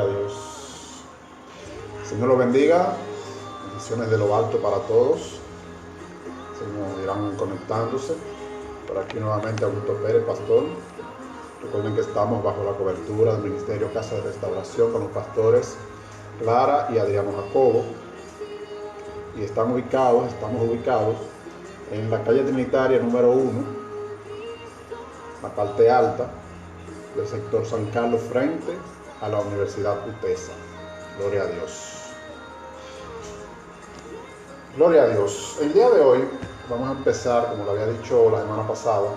Dios. Señor lo bendiga. Bendiciones de lo alto para todos. Señor, irán conectándose. Por aquí nuevamente Augusto Pérez, pastor. Recuerden que estamos bajo la cobertura del Ministerio Casa de Restauración con los pastores Clara y Adriano Jacobo. Y estamos ubicados en la calle Trinitaria número 1, la parte alta del sector San Carlos, frente a la Universidad UTESA. Gloria a Dios. Gloria a Dios. El día de hoy vamos a empezar, como lo había dicho la semana pasada,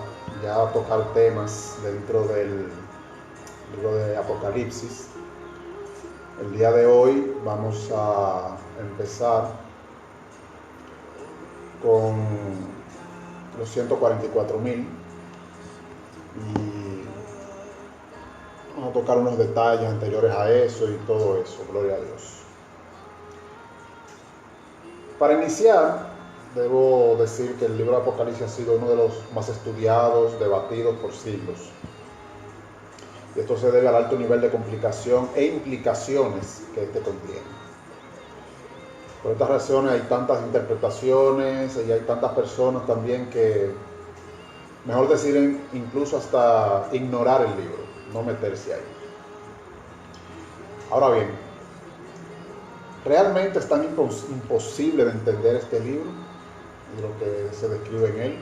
ya a tocar temas dentro del libro de Apocalipsis. El día de hoy vamos a empezar con los 144,000 y vamos a tocar unos detalles anteriores a eso y todo eso. Gloria a Dios. Para iniciar, debo decir que el libro de Apocalipsis ha sido uno de los más estudiados, debatidos por siglos. Y esto se debe al alto nivel de complicación e implicaciones que este contiene. Por estas razones hay tantas interpretaciones y hay tantas personas también que mejor deciden incluso hasta ignorar el libro, no meterse ahí. Ahora bien, ¿realmente es tan imposible de entender este libro y lo que se describe en él?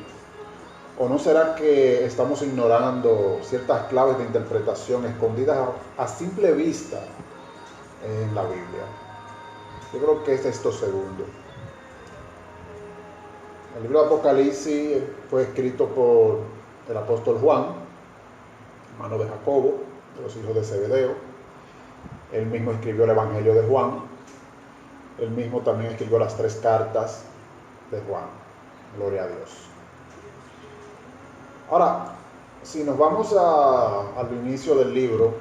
¿O no será que estamos ignorando ciertas claves de interpretación escondidas a simple vista en la Biblia? Yo creo que es esto segundo. El libro de Apocalipsis fue escrito por el apóstol Juan, hermano de Jacobo, de los hijos de Zebedeo. Él mismo escribió el Evangelio de Juan. Él mismo también escribió las 3 cartas de Juan. Gloria a Dios. Ahora, si nos vamos al inicio del libro,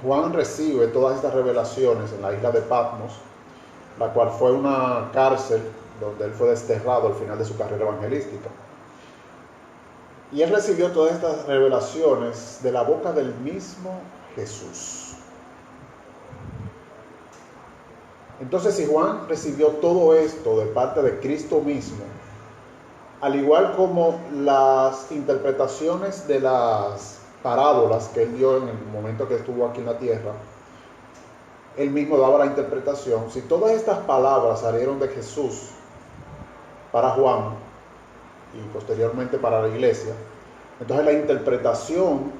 Juan recibe todas estas revelaciones en la isla de Patmos, la cual fue una cárcel donde él fue desterrado al final de su carrera evangelística. Y él recibió todas estas revelaciones de la boca del mismo Jesús. Entonces, si Juan recibió todo esto de parte de Cristo mismo, al igual como las interpretaciones de las parábolas que él dio en el momento que estuvo aquí en la tierra, él mismo daba la interpretación. Si todas estas palabras salieron de Jesús para Juan y posteriormente para la iglesia, entonces la interpretación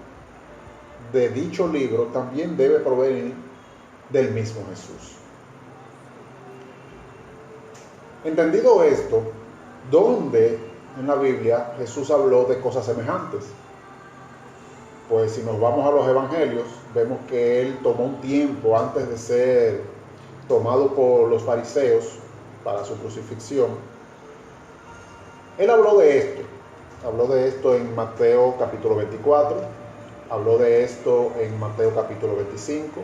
de dicho libro también debe provenir del mismo Jesús. Entendido esto, ¿dónde en la Biblia Jesús habló de cosas semejantes? Pues si nos vamos a los evangelios, vemos que él tomó un tiempo antes de ser tomado por los fariseos para su crucifixión. Él habló de esto en Mateo capítulo 24, habló de esto en Mateo capítulo 25,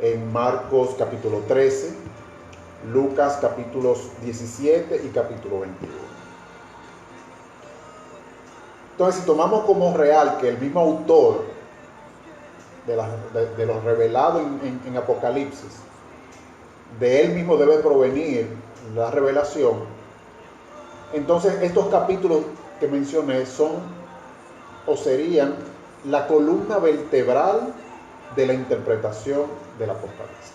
en Marcos capítulo 13, Lucas capítulos 17 y capítulo 21. Entonces, si tomamos como real que el mismo autor de lo revelado en Apocalipsis, de él mismo debe provenir la revelación, entonces estos capítulos que mencioné son o serían la columna vertebral de la interpretación del Apocalipsis.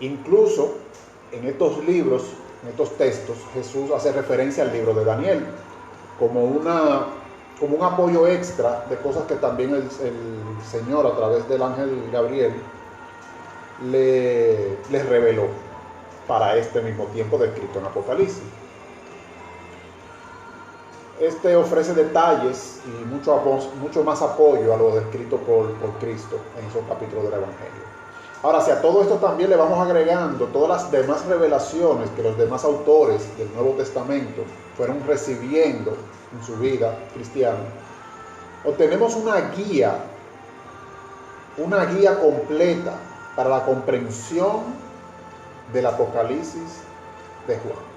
Incluso en estos libros, en estos textos, Jesús hace referencia al libro de Daniel como un apoyo extra de cosas que también el Señor a través del ángel Gabriel les reveló para este mismo tiempo descrito en Apocalipsis. Este ofrece detalles y mucho más apoyo a lo descrito por Cristo en esos capítulos del Evangelio. Ahora, si a todo esto también le vamos agregando todas las demás revelaciones que los demás autores del Nuevo Testamento fueron recibiendo en su vida cristiana, obtenemos una guía completa para la comprensión del Apocalipsis de Juan.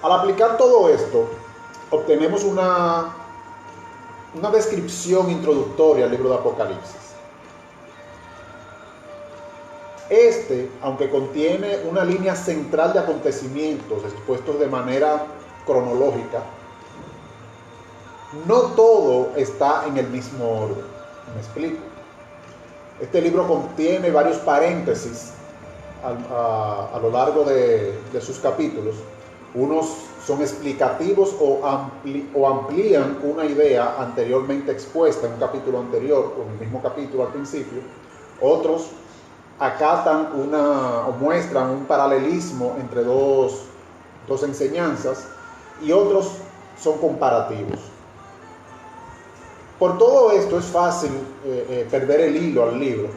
Al aplicar todo esto, obtenemos una una descripción introductoria al libro de Apocalipsis. Aunque contiene una línea central de acontecimientos expuestos de manera cronológica, no todo está en el mismo orden. Me explico. Este libro contiene varios paréntesis a lo largo de sus capítulos. Unos son explicativos o amplían una idea anteriormente expuesta en un capítulo anterior o en el mismo capítulo al principio. Otros acatan o muestran un paralelismo entre dos enseñanzas, y otros son comparativos. Por todo esto es fácil perder el hilo al libro,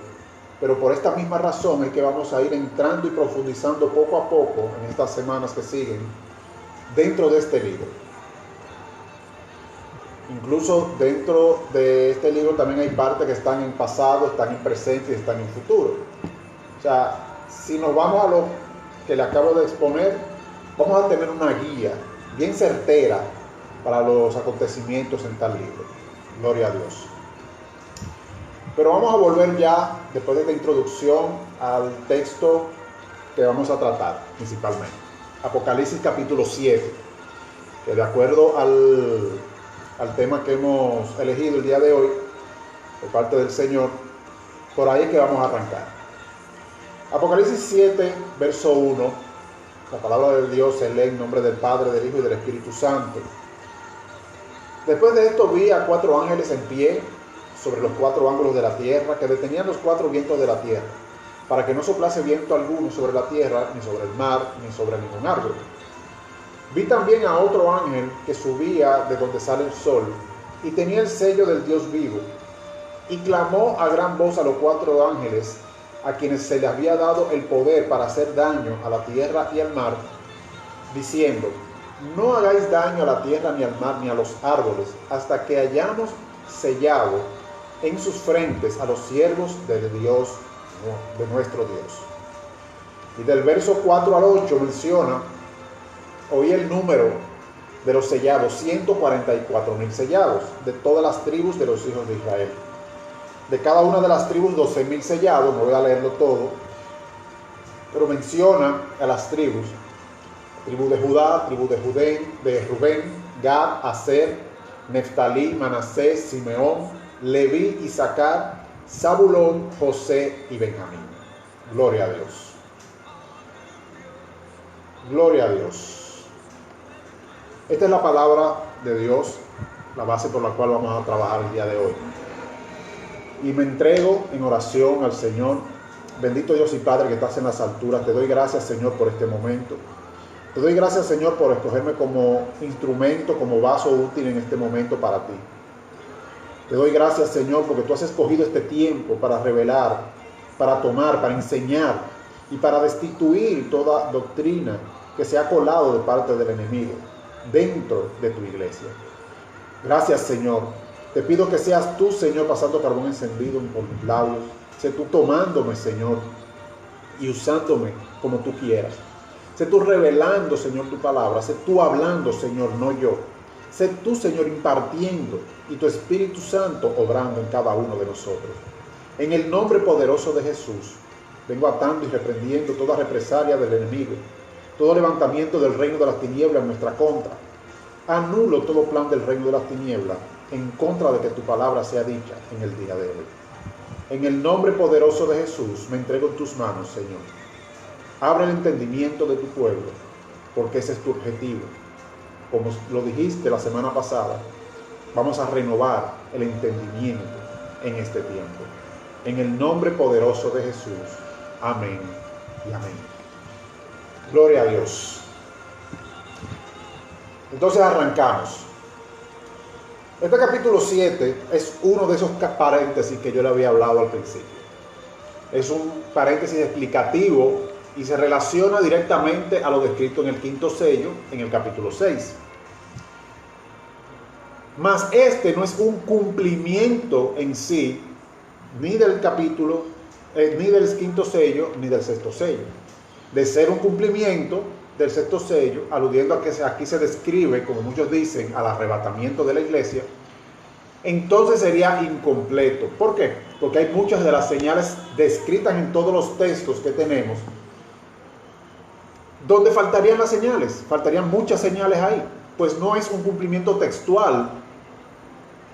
pero por esta misma razón es que vamos a ir entrando y profundizando poco a poco en estas semanas que siguen dentro de este libro. Incluso dentro de este libro también hay partes que están en pasado, están en presente y están en futuro. O sea, si nos vamos a lo que le acabo de exponer, vamos a tener una guía bien certera para los acontecimientos en tal libro. Gloria a Dios. Pero vamos a volver ya, después de esta introducción, al texto que vamos a tratar principalmente. Apocalipsis capítulo 7, que de acuerdo al tema que hemos elegido el día de hoy, por parte del Señor, por ahí es que vamos a arrancar. Apocalipsis 7, verso 1, la palabra de Dios se lee en nombre del Padre, del Hijo y del Espíritu Santo. Después de esto vi a 4 ángeles en pie sobre los 4 ángulos de la tierra, que detenían los 4 vientos de la tierra, para que no soplase viento alguno sobre la tierra, ni sobre el mar, ni sobre ningún árbol. Vi también a otro ángel que subía de donde sale el sol, y tenía el sello del Dios vivo, y clamó a gran voz a los 4 ángeles, a quienes se les había dado el poder para hacer daño a la tierra y al mar, diciendo: no hagáis daño a la tierra, ni al mar, ni a los árboles, hasta que hayamos sellado en sus frentes a los siervos de Dios, de nuestro Dios. Y del verso 4 al 8 menciona: oí el número de los sellados, 144,000 sellados, de todas las tribus de los hijos de Israel. De cada una de las tribus, 12,000 sellados. No voy a leerlo todo, pero menciona a las tribus: tribu de Judá, tribu de Rubén, Gad, Aser, Neftalí, Manasés, Simeón, Leví, Isaacar, Zabulón, José y Benjamín. Gloria a Dios. Gloria a Dios. Esta es la palabra de Dios, la base por la cual vamos a trabajar el día de hoy. Y me entrego en oración al Señor. Bendito Dios y Padre que estás en las alturas, te doy gracias, Señor, por este momento. Te doy gracias, Señor, por escogerme como instrumento, como vaso útil en este momento para ti. Te doy gracias, Señor, porque tú has escogido este tiempo para revelar, para tomar, para enseñar y para destituir toda doctrina que se ha colado de parte del enemigo dentro de tu iglesia. Gracias, Señor. Te pido que seas tú, Señor, pasando carbón encendido por mis labios. Sé tú tomándome, Señor, y usándome como tú quieras. Sé tú revelando, Señor, tu palabra. Sé tú hablando, Señor, no yo. Sé tú, Señor, impartiendo y tu Espíritu Santo obrando en cada uno de nosotros. En el nombre poderoso de Jesús, vengo atando y reprendiendo toda represalia del enemigo, todo levantamiento del reino de las tinieblas en nuestra contra. Anulo todo plan del reino de las tinieblas en contra de que tu palabra sea dicha en el día de hoy. En el nombre poderoso de Jesús me entrego en tus manos, Señor. Abre el entendimiento de tu pueblo, porque ese es tu objetivo. Como lo dijiste la semana pasada, vamos a renovar el entendimiento en este tiempo. En el nombre poderoso de Jesús. Amén y amén. Gloria a Dios. Entonces arrancamos. Este capítulo 7 es uno de esos paréntesis que yo le había hablado al principio. Es un paréntesis explicativo y se relaciona directamente a lo descrito en el 5º sello, en el capítulo 6. Mas este no es un cumplimiento en sí, ni del capítulo, ni del 5º sello, ni del 6º sello. De ser un cumplimiento del 6º sello, aludiendo a que aquí se describe, como muchos dicen, al arrebatamiento de la iglesia, entonces sería incompleto. ¿Por qué? Porque hay muchas de las señales descritas en todos los textos que tenemos donde faltarían las señales, faltarían muchas señales ahí, pues no es un cumplimiento textual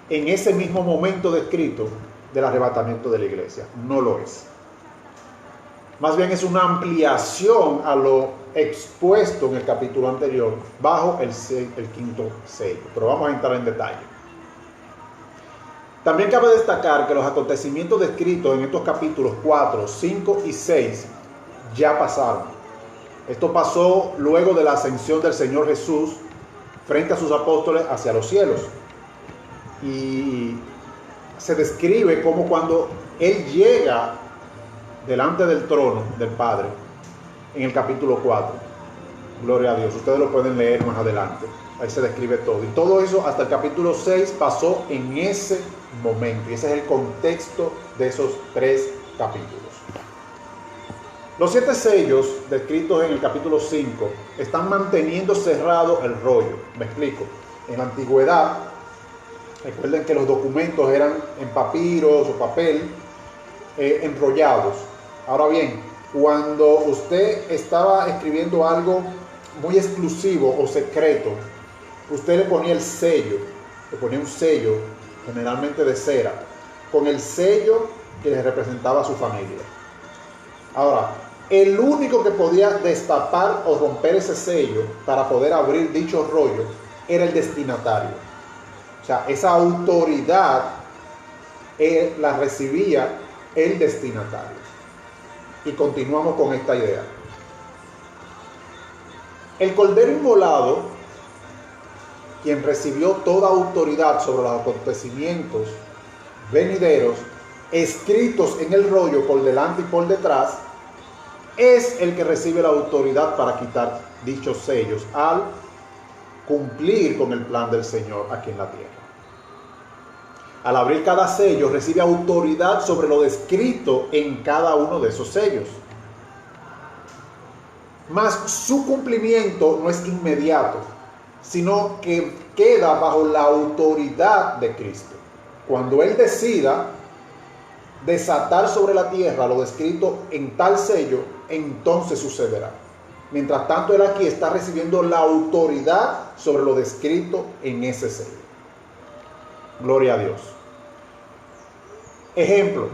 en ese mismo momento descrito del arrebatamiento de la iglesia, no lo es. Más bien es una ampliación a lo expuesto en el capítulo anterior bajo el quinto sello, pero vamos a entrar en detalle. También cabe destacar que los acontecimientos descritos en estos capítulos 4, 5 y 6 ya pasaron. Esto pasó luego de la ascensión del Señor Jesús frente a sus apóstoles hacia los cielos. Y se describe como cuando Él llega delante del trono del Padre, en el capítulo 4. Gloria a Dios. Ustedes lo pueden leer más adelante. Ahí se describe todo. Y todo eso hasta el capítulo 6 pasó en ese momento. Y ese es el contexto de esos 3 capítulos. Los 7 sellos descritos en el capítulo 5 están manteniendo cerrado el rollo. Me explico. En la antigüedad, recuerden que los documentos eran en papiros o papel enrollados. Ahora bien, cuando usted estaba escribiendo algo muy exclusivo o secreto, usted le ponía el sello, le ponía un sello, generalmente de cera, con el sello que le representaba a su familia. Ahora, el único que podía destapar o romper ese sello para poder abrir dicho rollo era el destinatario. O sea, esa autoridad la recibía el destinatario. Y continuamos con esta idea. El Cordero Inmolado, quien recibió toda autoridad sobre los acontecimientos venideros, escritos en el rollo por delante y por detrás, es el que recibe la autoridad para quitar dichos sellos al cumplir con el plan del Señor aquí en la tierra. Al abrir cada sello, recibe autoridad sobre lo descrito en cada uno de esos sellos. Mas su cumplimiento no es inmediato, sino que queda bajo la autoridad de Cristo. Cuando Él decida desatar sobre la tierra lo descrito en tal sello, entonces sucederá. Mientras tanto, Él aquí está recibiendo la autoridad sobre lo descrito en ese sello. Gloria a Dios. Ejemplo,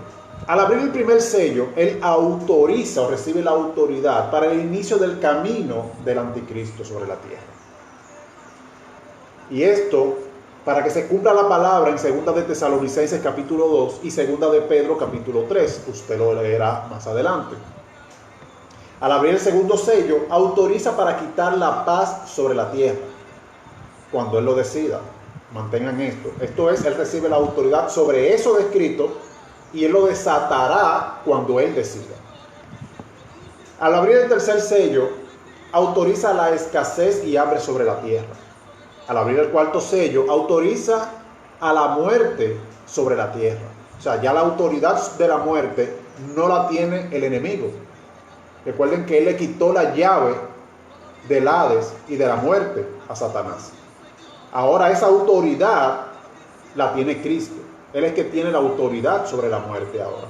al abrir el primer sello, Él autoriza o recibe la autoridad para el inicio del camino del anticristo sobre la tierra. Y esto para que se cumpla la palabra en 2 de Tesalonicenses capítulo 2 y 2 de Pedro capítulo 3. Usted lo leerá más adelante. Al abrir el segundo sello, autoriza para quitar la paz sobre la tierra, cuando Él lo decida. Mantengan esto. Esto es, Él recibe la autoridad sobre eso descrito y Él lo desatará cuando Él decida. Al abrir el tercer sello, autoriza la escasez y hambre sobre la tierra. Al abrir el cuarto sello, autoriza a la muerte sobre la tierra. O sea, ya la autoridad de la muerte no la tiene el enemigo. Recuerden que Él le quitó la llave del Hades y de la muerte a Satanás. Ahora esa autoridad la tiene Cristo. Él es que tiene la autoridad sobre la muerte ahora.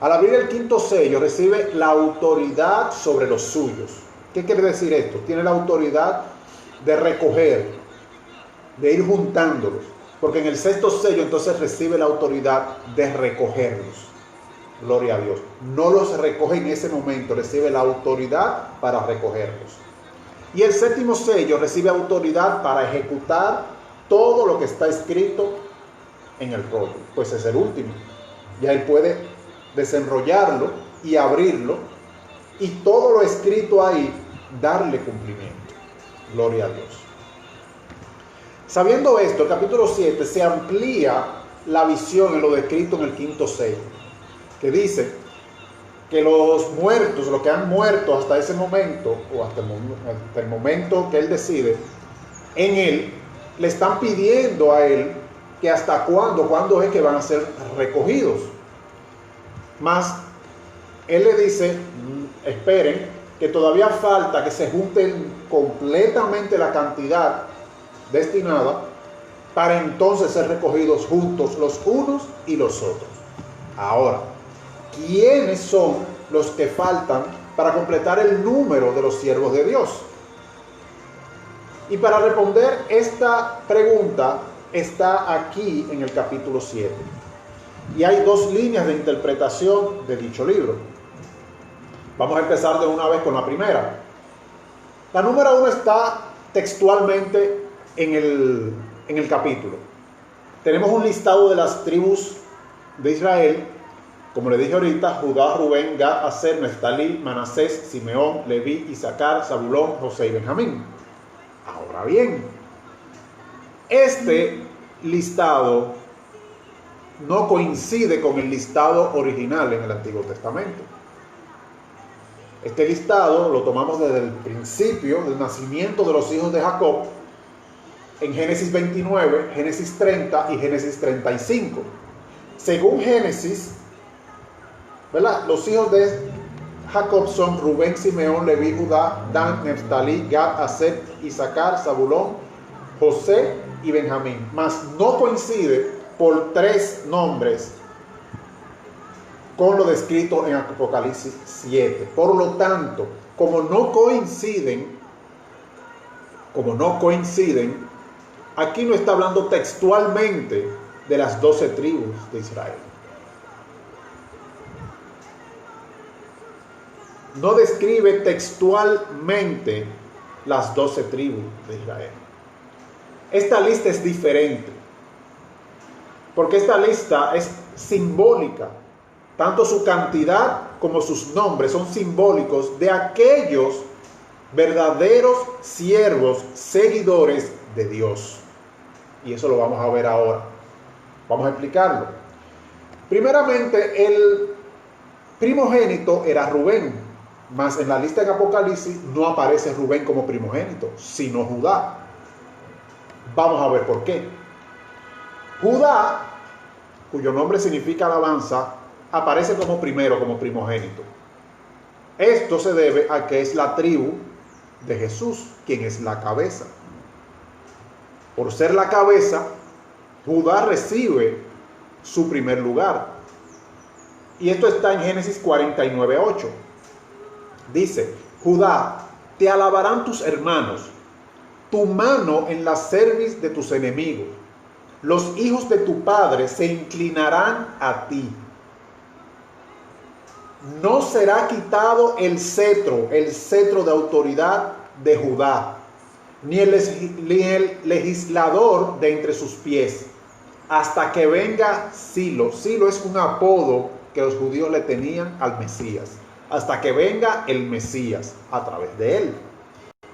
Al abrir el quinto sello, recibe la autoridad sobre los suyos. ¿Qué quiere decir esto? Tiene la autoridad de recoger, de ir juntándolos, porque en el sexto sello entonces recibe la autoridad de recogerlos. Gloria a Dios. No los recoge en ese momento, recibe la autoridad para recogerlos. Y el séptimo sello recibe autoridad para ejecutar todo lo que está escrito en el rollo, pues es el último. Ya Él puede desenrollarlo y abrirlo y todo lo escrito ahí darle cumplimiento. Gloria a Dios. Sabiendo esto, el capítulo 7 se amplía la visión en lo descrito en el quinto sello, que dice que los muertos, los que han muerto hasta ese momento, o hasta el momento que Él decide, en Él, le están pidiendo a Él que hasta cuándo es que van a ser recogidos. Mas Él le dice, esperen, que todavía falta que se junten completamente la cantidad destinada para entonces ser recogidos juntos los unos y los otros. Ahora, ¿quiénes son los que faltan para completar el número de los siervos de Dios? Y para responder esta pregunta está aquí en el capítulo 7. Y hay dos líneas de interpretación de dicho libro. Vamos a empezar de una vez con la primera. La número 1 está textualmente en el capítulo. Tenemos un listado de las tribus de Israel, como le dije ahorita: Judá, Rubén, Gad, Aser, Neftalí, Manasés, Simeón, Leví, Isaacar, Zabulón, José y Benjamín. Ahora bien, este listado no coincide con el listado original en el Antiguo Testamento. Este listado lo tomamos desde el principio del nacimiento de los hijos de Jacob, en Génesis 29, Génesis 30 y Génesis 35. Según Génesis, ¿verdad?, los hijos de Jacob son Rubén, Simeón, Leví, Judá, Dan, Neftalí, Gad, Aser, Isaacar, Zabulón, José y Benjamín. Mas no coincide por 3 nombres con lo descrito en Apocalipsis 7. Por lo tanto, como no coinciden, aquí no está hablando textualmente de las 12 tribus de Israel. No describe textualmente las 12 tribus de Israel. Esta lista es diferente, porque esta lista es simbólica. Tanto su cantidad como sus nombres son simbólicos de aquellos verdaderos siervos, seguidores de Dios. Y eso lo vamos a ver ahora. Vamos a explicarlo. Primeramente, el primogénito era Rubén, mas en la lista de Apocalipsis no aparece Rubén como primogénito, sino Judá. Vamos a ver por qué. Judá, cuyo nombre significa alabanza, aparece como primero, como primogénito. Esto se debe a que es la tribu de Jesús, quien es la cabeza. Por ser la cabeza, Judá recibe su primer lugar. Y esto está en Génesis 49:8. Dice: Judá, te alabarán tus hermanos, tu mano en la cerviz de tus enemigos. Los hijos de tu padre se inclinarán a ti. No será quitado el cetro de autoridad de Judá, ni el legislador de entre sus pies, hasta que venga Silo. Silo es un apodo que los judíos le tenían al Mesías. Hasta que venga el Mesías a través de él.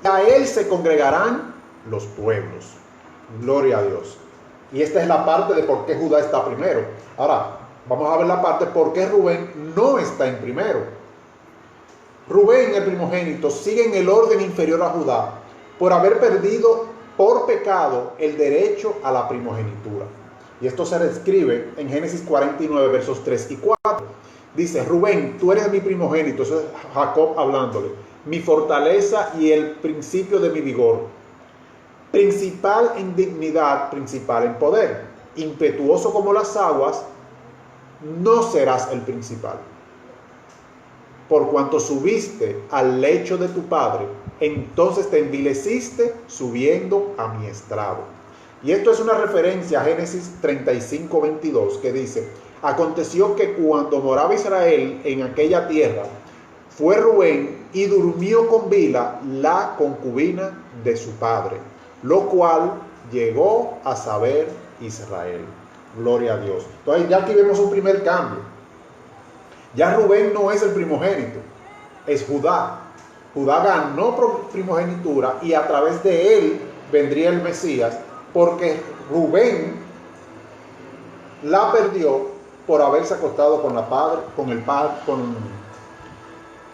Y a él se congregarán los pueblos. Gloria a Dios. Y esta es la parte de por qué Judá está primero. Ahora, vamos a ver la parte por qué Rubén no está en primero. Rubén, el primogénito, sigue en el orden inferior a Judá por haber perdido por pecado el derecho a la primogenitura. Y esto se describe en Génesis 49, versos 3 y 4. Dice: Rubén, tú eres mi primogénito. Eso es Jacob hablándole. Mi fortaleza y el principio de mi vigor. Principal en dignidad, principal en poder. Impetuoso como las aguas, no serás el principal. Por cuanto subiste al lecho de tu padre, entonces te envileciste subiendo a mi estrado. Y esto es una referencia a Génesis 35:22, que dice: aconteció que cuando moraba Israel en aquella tierra, fue Rubén y durmió con Bila, la concubina de su padre, lo cual llegó a saber Israel. Gloria a Dios. Entonces ya aquí vemos un primer cambio. Ya Rubén no es el primogénito, es Judá. Judá ganó primogenitura y a través de él vendría el Mesías, porque Rubén la perdió por haberse acostado con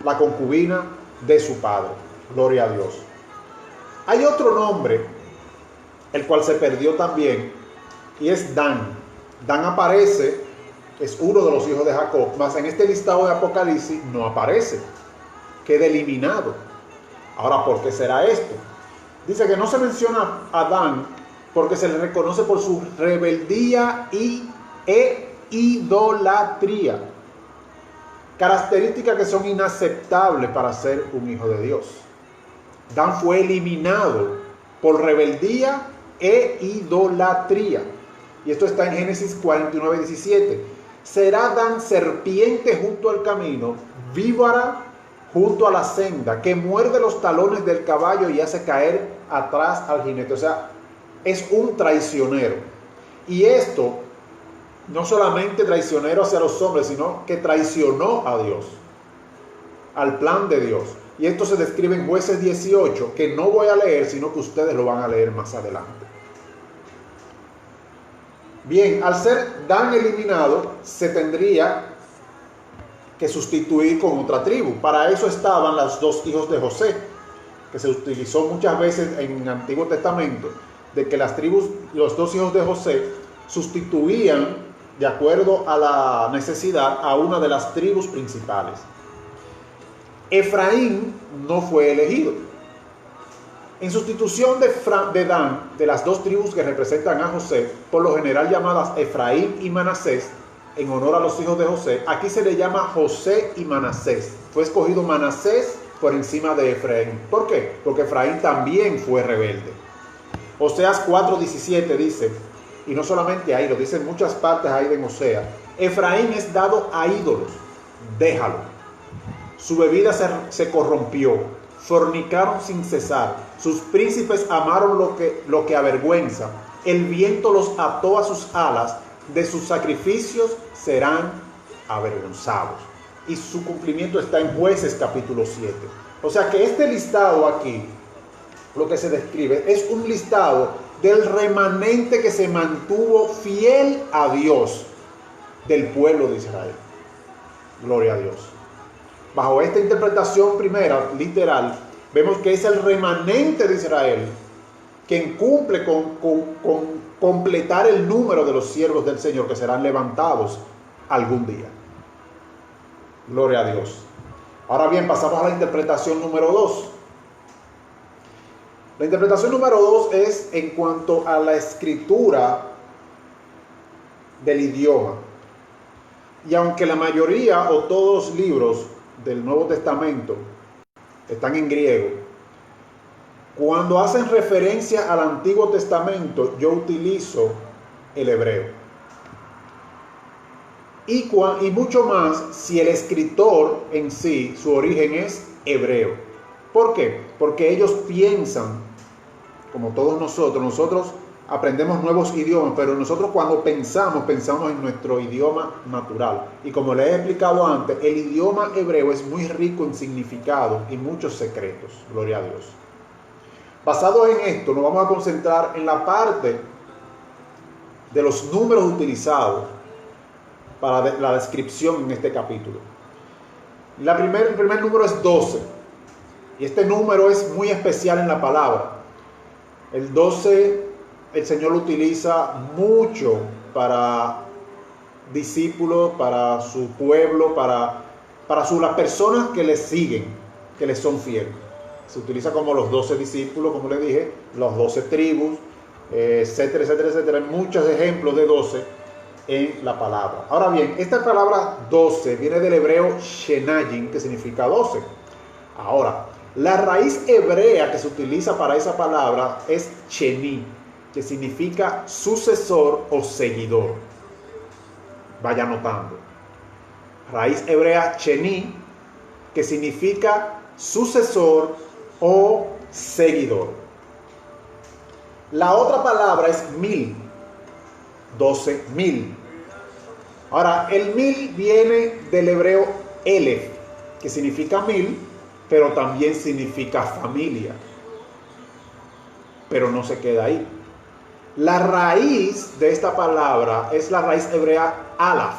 la concubina de su padre. Gloria a Dios. Hay otro nombre, el cual se perdió también, y es Dan. Dan aparece, es uno de los hijos de Jacob, mas en este listado de Apocalipsis no aparece, queda eliminado. Ahora, ¿por qué será esto? Dice que no se menciona a Dan porque se le reconoce por su rebeldía e idolatría, características que son inaceptables para ser un hijo de Dios. Dan fue eliminado por rebeldía e idolatría. Y esto está en Génesis 49:17. Será Dan serpiente junto al camino, víbora junto a la senda, que muerde los talones del caballo y hace caer atrás al jinete. O sea, es un traicionero. Y esto, no solamente traicionero hacia los hombres, sino que traicionó a Dios, al plan de Dios. Y esto se describe en Jueces 18, que no voy a leer, sino que ustedes lo van a leer más adelante. Bien, al ser Dan eliminado, se tendría que sustituir con otra tribu. Para eso estaban los dos hijos de José, que se utilizó muchas veces en el Antiguo Testamento, de que las tribus, los dos hijos de José, sustituían, de acuerdo a la necesidad, a una de las tribus principales. Efraín no fue elegido. En sustitución de Dan, de las dos tribus que representan a José, por lo general llamadas Efraín y Manasés, en honor a los hijos de José, aquí se le llama José y Manasés. Fue escogido Manasés por encima de Efraín. ¿Por qué? Porque Efraín también fue rebelde. Oseas 4:17 dice, y no solamente ahí, lo dice en muchas partes ahí de Oseas, Efraín es dado a ídolos, déjalo. Su bebida se corrompió, fornicaron sin cesar, sus príncipes amaron lo que avergüenza, el viento los ató a sus alas, de sus sacrificios serán avergonzados. Y su cumplimiento está en Jueces capítulo 7. O sea que este listado aquí, lo que se describe, es un listado del remanente que se mantuvo fiel a Dios del pueblo de Israel. Gloria a Dios. Bajo esta interpretación primera, literal, vemos que es el remanente de Israel quien cumple con completar el número de los siervos del Señor que serán levantados algún día. Gloria a Dios. Ahora bien, pasamos a la interpretación número 2. La interpretación número 2 es en cuanto a la escritura del idioma. Y aunque la mayoría o todos los libros del Nuevo Testamento están en griego, cuando hacen referencia al Antiguo Testamento, yo utilizo el hebreo. Y mucho más si el escritor en sí, su origen es hebreo. ¿Por qué? Porque ellos piensan, como todos nosotros aprendemos nuevos idiomas, pero nosotros cuando pensamos en nuestro idioma natural. Y como les he explicado antes, el idioma hebreo es muy rico en significado y muchos secretos. Gloria a Dios. Basado en esto, nos vamos a concentrar en la parte de los números utilizados para la descripción en este capítulo. El primer número es 12. Y este número es muy especial en la palabra. El 12, el Señor lo utiliza mucho para discípulos, para su pueblo, para las personas que le siguen, que le son fieles. Se utiliza como los 12 discípulos, como les dije, los 12 tribus, etcétera, etcétera, etcétera. Hay muchos ejemplos de 12 en la palabra. Ahora bien, esta palabra 12 viene del hebreo shenayim, que significa 12. Ahora, la raíz hebrea que se utiliza para esa palabra es sheni, que significa sucesor o seguidor. Vaya anotando. Raíz hebrea sheni, que significa sucesor o seguidor. La otra palabra es 1000, 12,000. Ahora, el 1000 viene del hebreo elef, que significa 1000, pero también significa familia. Pero no se queda ahí. La raíz de esta palabra es la raíz hebrea alaf,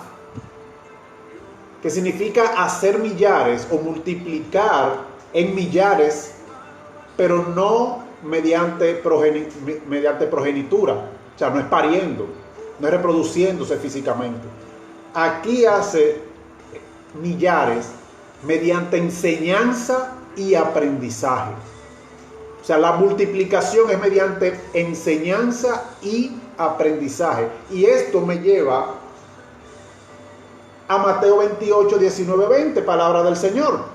que significa hacer millares o multiplicar en millares, pero no mediante progenitura. O sea, no es pariendo, no es reproduciéndose físicamente. Aquí hace millares mediante enseñanza y aprendizaje. O sea, la multiplicación es mediante enseñanza y aprendizaje. Y esto me lleva a Mateo 28, 19, 20, palabra del Señor.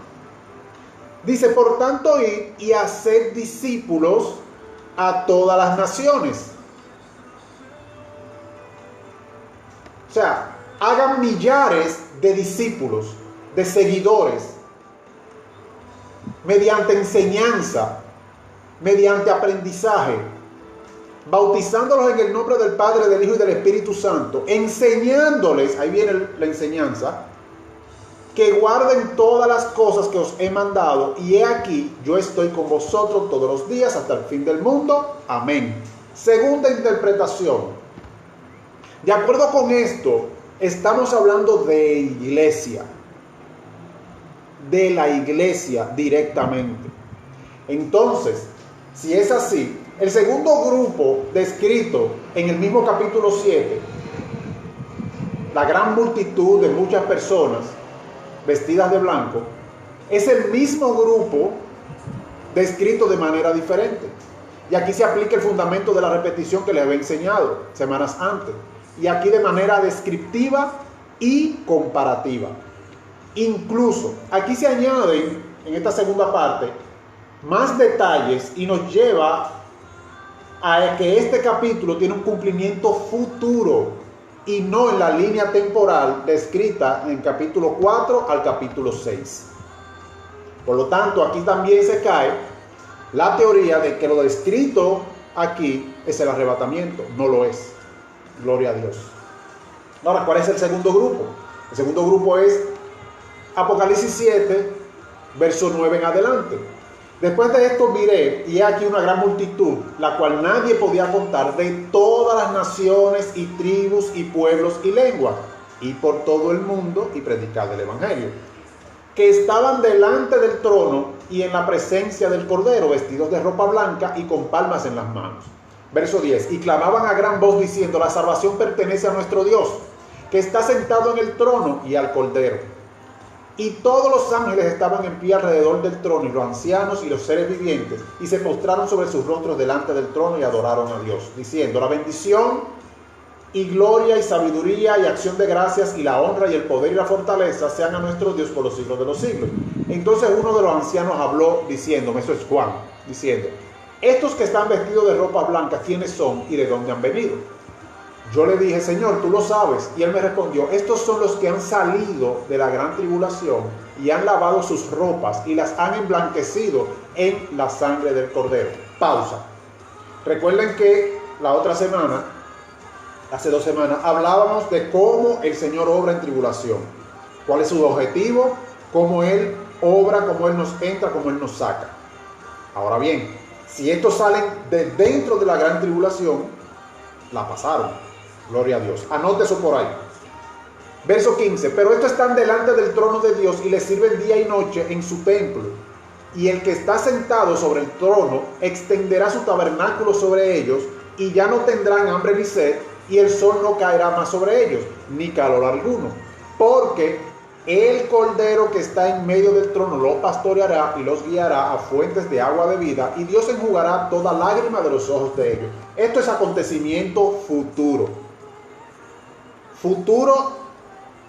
Dice, por tanto, id y haced discípulos a todas las naciones. O sea, hagan millares de discípulos, de seguidores, mediante enseñanza, mediante aprendizaje, bautizándolos en el nombre del Padre, del Hijo y del Espíritu Santo, enseñándoles, ahí viene la enseñanza, que guarden todas las cosas que os he mandado, y he aquí, yo estoy con vosotros todos los días hasta el fin del mundo. Amén. Segunda interpretación. De acuerdo con esto, estamos hablando de iglesia, de la iglesia directamente. Entonces, si es así, el segundo grupo descrito en el mismo capítulo 7, la gran multitud de muchas personas vestidas de blanco, es el mismo grupo descrito de manera diferente. Y aquí se aplica el fundamento de la repetición que les había enseñado semanas antes. Y aquí de manera descriptiva y comparativa. Incluso aquí se añaden en esta segunda parte más detalles y nos lleva a que este capítulo tiene un cumplimiento futuro y no en la línea temporal descrita en capítulo 4 al capítulo 6. Por lo tanto, aquí también se cae la teoría de que lo descrito aquí es el arrebatamiento. No lo es. Gloria a Dios. Ahora, ¿cuál es el segundo grupo? El segundo grupo es Apocalipsis 7, verso 9 en adelante. Después de esto miré, y he aquí una gran multitud, la cual nadie podía contar, de todas las naciones y tribus y pueblos y lenguas, y por todo el mundo, y predicar el evangelio, que estaban delante del trono y en la presencia del Cordero, vestidos de ropa blanca y con palmas en las manos. Verso 10, y clamaban a gran voz diciendo, la salvación pertenece a nuestro Dios, que está sentado en el trono y al Cordero. Y todos los ángeles estaban en pie alrededor del trono, y los ancianos y los seres vivientes, y se postraron sobre sus rostros delante del trono y adoraron a Dios, diciendo, la bendición y gloria y sabiduría y acción de gracias y la honra y el poder y la fortaleza sean a nuestro Dios por los siglos de los siglos. Entonces uno de los ancianos habló diciéndome, eso es Juan, diciendo, estos que están vestidos de ropas blancas, ¿quiénes son y de dónde han venido? Yo le dije, Señor, tú lo sabes. Y él me respondió, estos son los que han salido de la gran tribulación y han lavado sus ropas y las han emblanquecido en la sangre del Cordero. Pausa. Recuerden que la otra semana, hace 2 semanas, hablábamos de cómo el Señor obra en tribulación. ¿Cuál es su objetivo? Cómo Él obra, cómo Él nos entra, cómo Él nos saca. Ahora bien, si estos salen de dentro de la gran tribulación, la pasaron. Gloria a Dios. Anote eso por ahí. Verso 15. Pero estos están delante del trono de Dios y les sirven día y noche en su templo. Y el que está sentado sobre el trono extenderá su tabernáculo sobre ellos y ya no tendrán hambre ni sed y el sol no caerá más sobre ellos, ni calor alguno. Porque el Cordero que está en medio del trono los pastoreará y los guiará a fuentes de agua de vida y Dios enjugará toda lágrima de los ojos de ellos. Esto es acontecimiento futuro. Futuro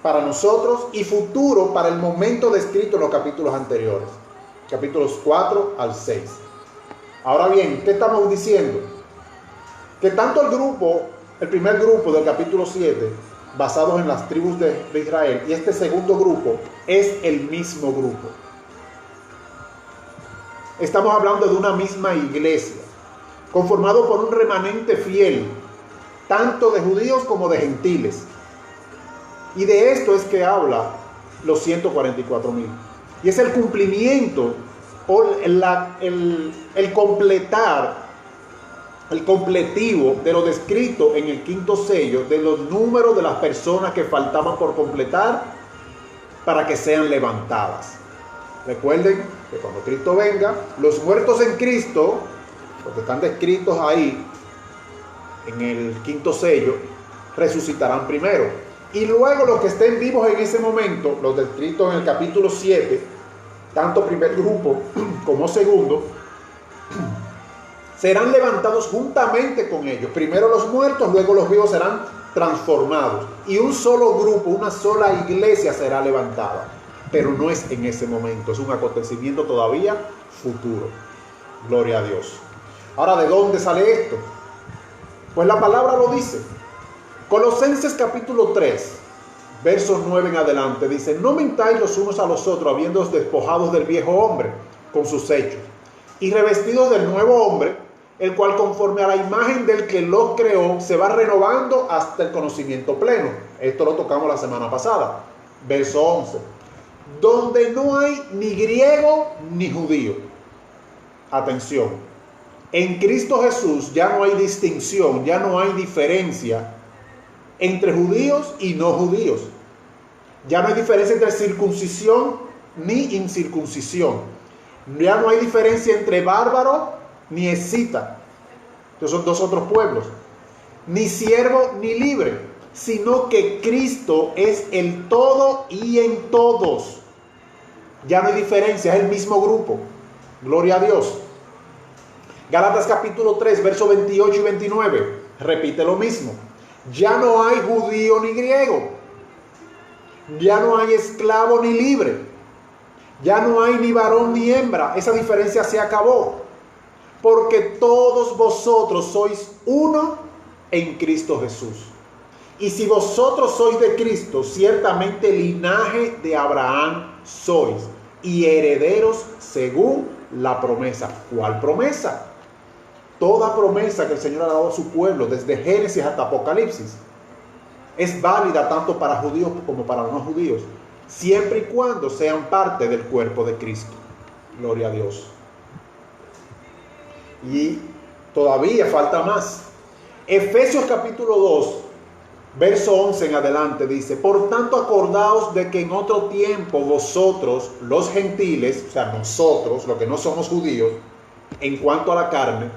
para nosotros y futuro para el momento descrito en los capítulos anteriores. Capítulos 4 al 6. Ahora bien, ¿qué estamos diciendo? Que tanto el primer grupo del capítulo 7, basados en las tribus de Israel, y este segundo grupo es el mismo grupo. Estamos hablando de una misma iglesia, conformado por un remanente fiel, tanto de judíos como de gentiles. Y de esto es que habla los 144,000. Y es el cumplimiento, o el completar, el completivo de lo descrito en el 5º sello, de los números de las personas que faltaban por completar para que sean levantadas. Recuerden que cuando Cristo venga, los muertos en Cristo, los que están descritos ahí en el 5º sello, resucitarán primero. Y luego los que estén vivos en ese momento, los descritos en el capítulo 7, tanto primer grupo como segundo, serán levantados juntamente con ellos. Primero los muertos, luego los vivos serán transformados. Y un solo grupo, una sola iglesia será levantada. Pero no es en ese momento, es un acontecimiento todavía futuro. Gloria a Dios. Ahora, ¿de dónde sale esto? Pues la palabra lo dice. Colosenses capítulo 3, versos 9 en adelante, dice: no mintáis los unos a los otros, habiéndoos despojados del viejo hombre con sus hechos, y revestidos del nuevo hombre, el cual conforme a la imagen del que lo creó, se va renovando hasta el conocimiento pleno. Esto lo tocamos la semana pasada. Verso 11. Donde no hay ni griego ni judío. Atención. En Cristo Jesús ya no hay distinción, ya no hay diferencia entre judíos y no judíos. Ya no hay diferencia entre circuncisión ni incircuncisión. Ya no hay diferencia entre bárbaro ni escita. Estos son dos otros pueblos. Ni siervo ni libre, sino que Cristo es el todo y en todos. Ya no hay diferencia, es el mismo grupo. Gloria a Dios. Gálatas capítulo 3, versos 28 y 29. Repite lo mismo. Ya no hay judío ni griego. Ya no hay esclavo ni libre. Ya no hay ni varón ni hembra. Esa diferencia se acabó. Porque todos vosotros sois uno en Cristo Jesús. Y si vosotros sois de Cristo, ciertamente linaje de Abraham sois, y herederos según la promesa. ¿Cuál promesa? Toda promesa que el Señor ha dado a su pueblo, desde Génesis hasta Apocalipsis, es válida tanto para judíos como para no judíos, siempre y cuando sean parte del cuerpo de Cristo. Gloria a Dios. Y todavía falta más. Efesios capítulo 2, verso 11 en adelante dice: por tanto acordaos de que en otro tiempo vosotros, los gentiles, o sea nosotros, los que no somos judíos, en cuanto a la carne,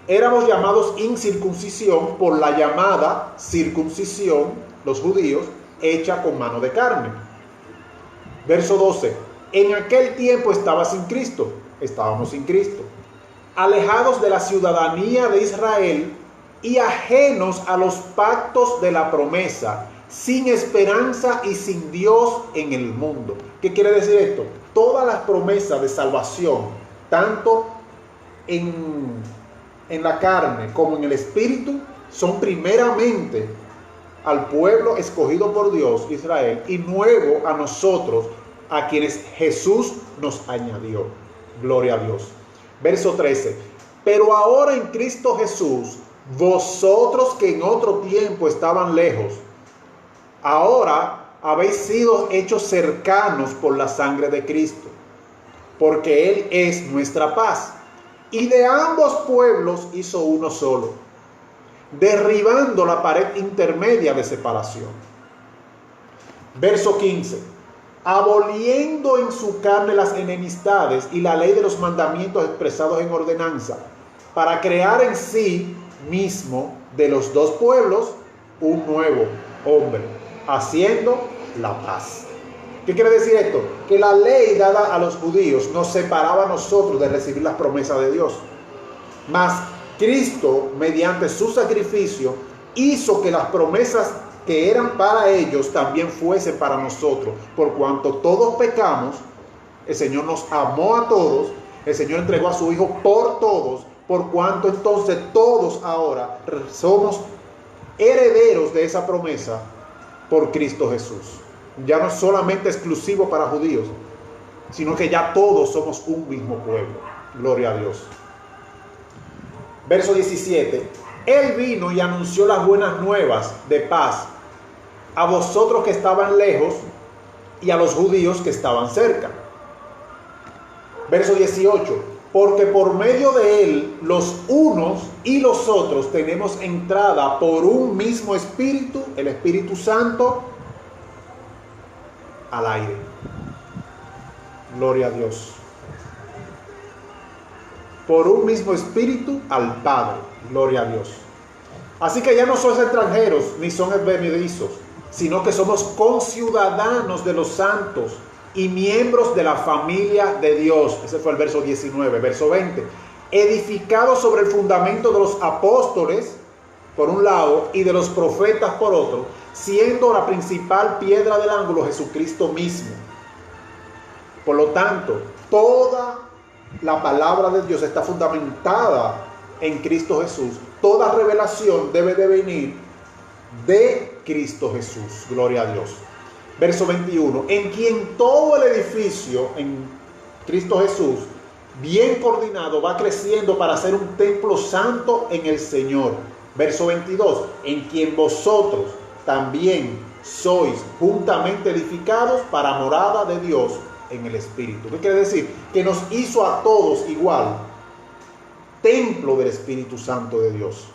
éramos llamados incircuncisión por la llamada circuncisión, los judíos, hecha con mano de carne. Verso 12. En aquel tiempo estaba sin Cristo, estábamos sin Cristo, alejados de la ciudadanía de Israel y ajenos a los pactos de la promesa, sin esperanza y sin Dios en el mundo. ¿Qué quiere decir esto? Todas las promesas de salvación, tanto en la carne como en el espíritu, son primeramente al pueblo escogido por Dios, Israel, y luego a nosotros, a quienes Jesús nos añadió. Gloria a Dios. Verso 13. Pero ahora en Cristo Jesús, vosotros que en otro tiempo estaban lejos, ahora habéis sido hechos cercanos por la sangre de Cristo, porque Él es nuestra paz. Y de ambos pueblos hizo uno solo, derribando la pared intermedia de separación. Verso 15. Aboliendo en su carne las enemistades y la ley de los mandamientos expresados en ordenanza, para crear en sí mismo de los dos pueblos un nuevo hombre, haciendo la paz. ¿Qué quiere decir esto? Que la ley dada a los judíos nos separaba a nosotros de recibir las promesas de Dios. Mas Cristo, mediante su sacrificio, hizo que las promesas que eran para ellos también fuesen para nosotros. Por cuanto todos pecamos, el Señor nos amó a todos, el Señor entregó a su Hijo por todos, por cuanto entonces todos ahora somos herederos de esa promesa por Cristo Jesús. Ya no es solamente exclusivo para judíos, sino que ya todos somos un mismo pueblo. Gloria a Dios. Verso 17. Él vino y anunció las buenas nuevas de paz a vosotros que estaban lejos y a los judíos que estaban cerca. Verso 18. Porque por medio de él los unos y los otros tenemos entrada por un mismo espíritu, el Espíritu Santo, al aire. Gloria a Dios. Por un mismo espíritu al Padre. Gloria a Dios. Así que ya no sois extranjeros ni son advenedizos, sino que somos conciudadanos de los santos y miembros de la familia de Dios. Ese fue el verso 19. Verso 20. edificado sobre el fundamento de los apóstoles, por un lado, y de los profetas, por otro, siendo la principal piedra del ángulo Jesucristo mismo. Por lo tanto, toda la palabra de Dios está fundamentada en Cristo Jesús. Toda revelación debe de venir de Cristo Jesús. Gloria a Dios. Verso 21. En quien todo el edificio en Cristo Jesús, bien coordinado, va creciendo para ser un templo santo en el Señor. Verso 22. En quien vosotros también sois juntamente edificados para morada de Dios en el Espíritu. ¿Qué quiere decir? Que nos hizo a todos igual templo del Espíritu Santo de Dios.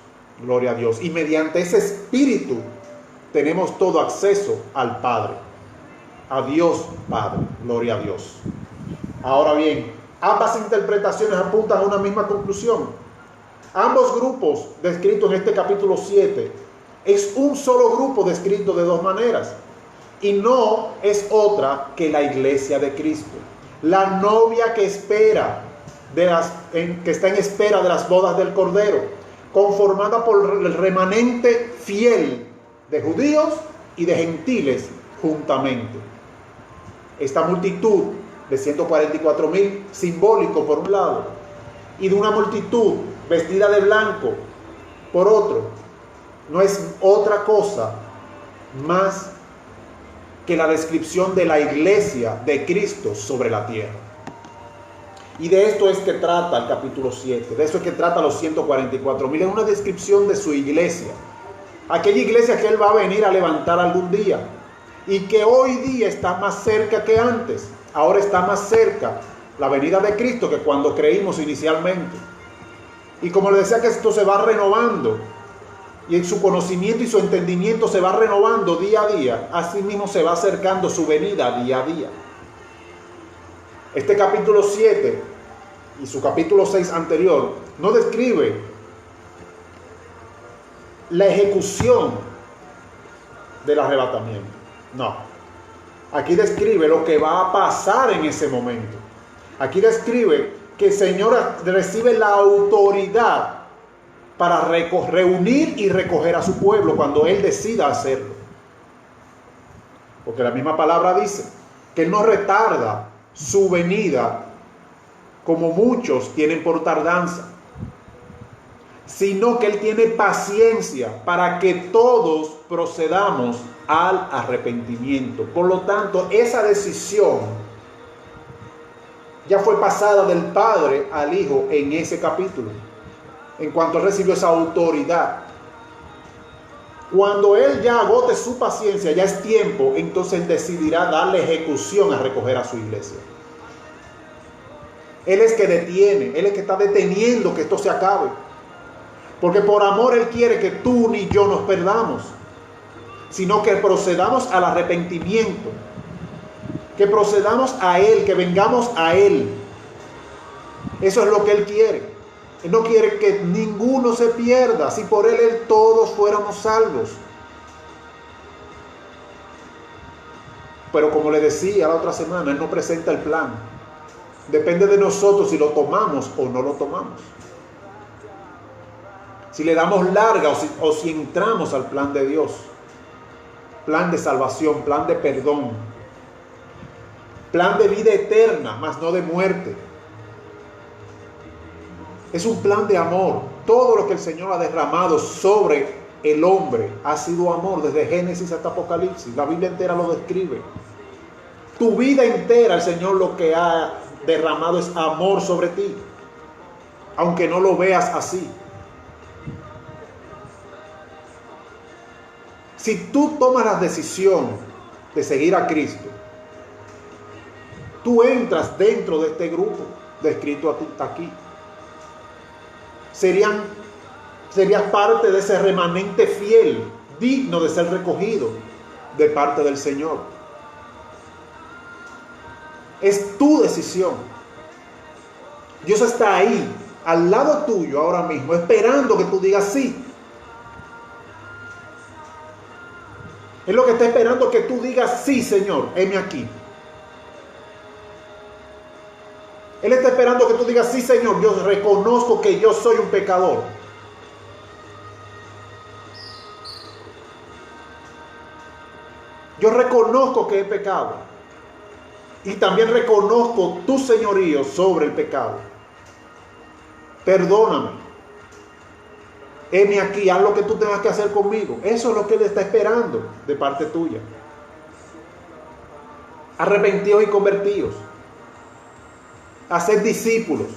Gloria a Dios. Y mediante ese Espíritu tenemos todo acceso al Padre, a Dios Padre. Gloria a Dios. Ahora bien, ambas interpretaciones apuntan a una misma conclusión. Ambos grupos descritos en este capítulo 7 es un solo grupo descrito de dos maneras. Y no es otra que la iglesia de Cristo. La novia que espera, que está en espera de las bodas del Cordero, conformada por el remanente fiel de judíos y de gentiles juntamente. Esta multitud de 144,000, simbólico por un lado, y de una multitud vestida de blanco por otro, no es otra cosa más que la descripción de la iglesia de Cristo sobre la tierra. Y de esto es que trata el capítulo 7, de eso es que trata los 144,000, es una descripción de su iglesia, aquella iglesia que Él va a venir a levantar algún día, y que hoy día está más cerca que antes. Ahora está más cerca la venida de Cristo que cuando creímos inicialmente. Y como les decía, que esto se va renovando, y en su conocimiento y su entendimiento se va renovando día a día, así mismo se va acercando su venida día a día. Este capítulo 7 y su capítulo 6 anterior no describe la ejecución del arrebatamiento. No. Aquí describe lo que va a pasar en ese momento. Aquí describe que el Señor recibe la autoridad para reunir y recoger a su pueblo cuando Él decida hacerlo. Porque la misma palabra dice que Él no retarda su venida como muchos tienen por tardanza, sino que Él tiene paciencia para que todos procedamos al arrepentimiento. Por lo tanto, esa decisión ya fue pasada del Padre al Hijo en ese capítulo, en cuanto Él recibió esa autoridad. Cuando Él ya agote su paciencia, ya es tiempo, entonces Él decidirá darle ejecución a recoger a su iglesia. Él es que detiene, Él es que está deteniendo que esto se acabe. Porque por amor Él quiere que tú ni yo nos perdamos, sino que procedamos al arrepentimiento, que procedamos a Él, que vengamos a Él. Eso es lo que Él quiere. Él no quiere que ninguno se pierda, si por Él todos fuéramos salvos. Pero como le decía la otra semana, Él no presenta el plan. Depende de nosotros si lo tomamos o no lo tomamos. Si le damos larga o si entramos al plan de Dios. Plan de salvación, plan de perdón. Plan de vida eterna, mas no de muerte. Es un plan de amor. Todo lo que el Señor ha derramado sobre el hombre ha sido amor, desde Génesis hasta Apocalipsis. La Biblia entera lo describe. Tu vida entera el Señor lo que ha derramado es amor sobre ti, aunque no lo veas así. Si tú tomas la decisión de seguir a Cristo, tú entras dentro de este grupo descrito aquí. Serías parte de ese remanente fiel, digno de ser recogido de parte del Señor. Es tu decisión. Dios está ahí, al lado tuyo ahora mismo, esperando que tú digas sí. Es lo que está esperando, que tú digas sí, Señor, heme aquí. Él está esperando que tú digas, sí, Señor, yo reconozco que yo soy un pecador. Yo reconozco que he pecado. Y también reconozco tu señorío sobre el pecado. Perdóname. Heme aquí, haz lo que tú tengas que hacer conmigo. Eso es lo que Él está esperando de parte tuya. Arrepentidos y convertidos. Hacer discípulos.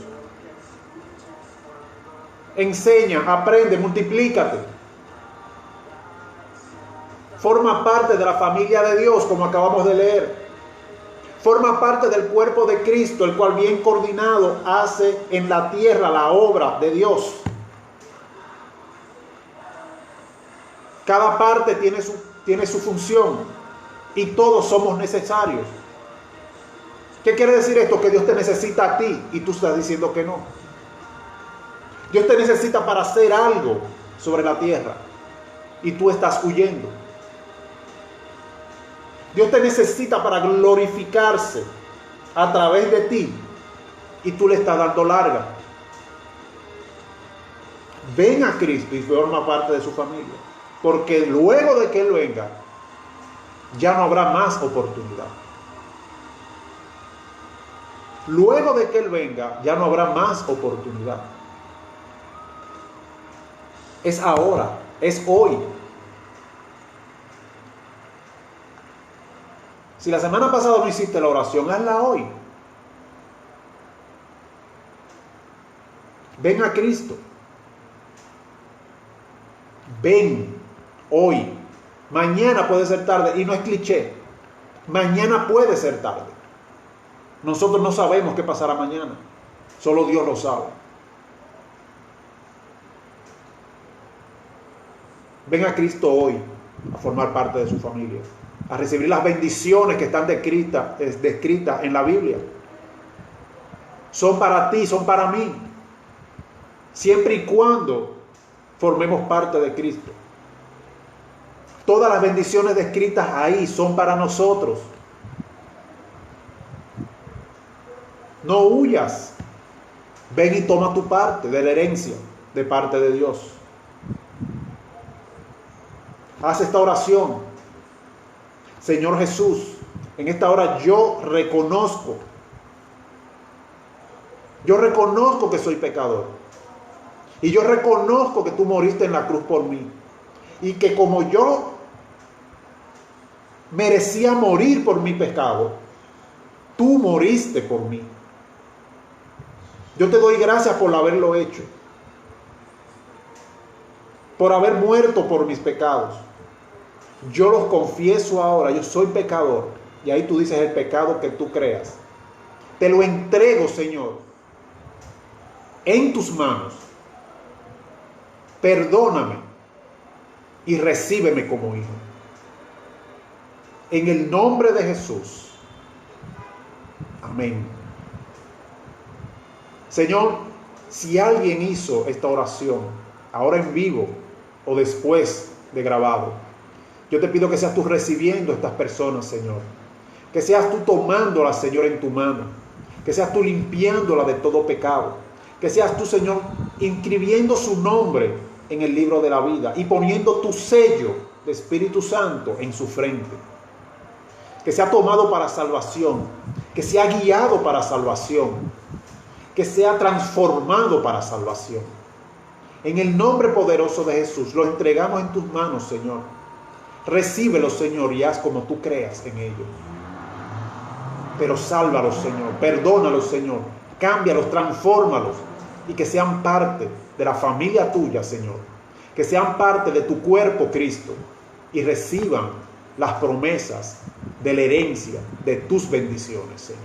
Enseña, aprende, multiplícate. Forma parte de la familia de Dios, como acabamos de leer. Forma parte del cuerpo de Cristo, el cual bien coordinado hace en la tierra la obra de Dios. Cada parte tiene su función y todos somos necesarios. ¿Qué quiere decir esto? Que Dios te necesita a ti y tú estás diciendo que no. Dios te necesita para hacer algo sobre la tierra y tú estás huyendo. Dios te necesita para glorificarse a través de ti y tú le estás dando larga. Ven a Cristo y forma parte de su familia, porque luego de que Él venga ya no habrá más oportunidad. Luego de que Él venga ya no habrá más oportunidad. Es ahora, es hoy. Si la semana pasada no hiciste la oración, hazla hoy. Ven a Cristo. Ven hoy. Mañana puede ser tarde y no es cliché. Mañana puede ser tarde. Nosotros no sabemos qué pasará mañana. Solo Dios lo sabe. Ven a Cristo hoy a formar parte de su familia, a recibir las bendiciones que están descritas en la Biblia. Son para ti, son para mí, siempre y cuando formemos parte de Cristo. Todas las bendiciones descritas ahí son para nosotros. No huyas. Ven y toma tu parte de la herencia de parte de Dios. Haz esta oración. Señor Jesús, en esta hora yo reconozco que soy pecador. Y yo reconozco que tú moriste en la cruz por mí. Y que como yo merecía morir por mi pecado, tú moriste por mí. Yo te doy gracias por haberlo hecho. Por haber muerto por mis pecados. Yo los confieso ahora, yo soy pecador. Y ahí tú dices el pecado que tú creas. Te lo entrego, Señor, en tus manos. Perdóname y recíbeme como hijo. En el nombre de Jesús. Amén. Señor, si alguien hizo esta oración, ahora en vivo o después de grabado, yo te pido que seas tú recibiendo a estas personas, Señor. Que seas tú tomándolas, Señor, en tu mano. Que seas tú limpiándola de todo pecado. Que seas tú, Señor, inscribiendo su nombre en el libro de la vida y poniendo tu sello de Espíritu Santo en su frente. Que sea tomado para salvación. Que sea guiado para salvación. Que sea transformado para salvación. En el nombre poderoso de Jesús, lo entregamos en tus manos, Señor. Recíbelos, Señor, y haz como tú creas en ellos. Pero sálvalos, Señor. Perdónalos, Señor. Cámbialos, transfórmalos. Y que sean parte de la familia tuya, Señor. Que sean parte de tu cuerpo, Cristo. Y reciban las promesas de la herencia de tus bendiciones, Señor.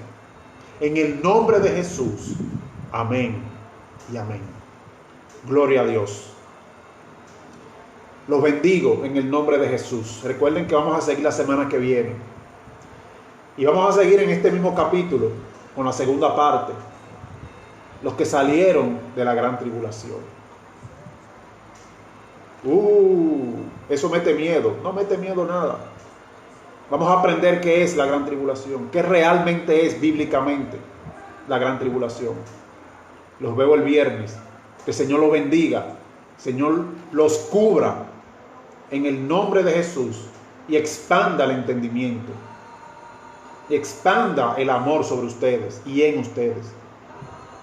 En el nombre de Jesús. Amén y amén. Gloria a Dios. Los bendigo en el nombre de Jesús. Recuerden que vamos a seguir la semana que viene. Y vamos a seguir en este mismo capítulo con la segunda parte. Los que salieron de la gran tribulación. Eso mete miedo. No mete miedo nada. Vamos a aprender qué es la gran tribulación. Qué realmente es bíblicamente. la gran tribulación. Los veo el viernes. Que el Señor los bendiga. Señor los cubra en el nombre de Jesús y expanda el entendimiento. Y expanda el amor sobre ustedes y en ustedes.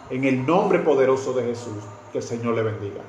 En el nombre poderoso de Jesús, que el Señor le bendiga.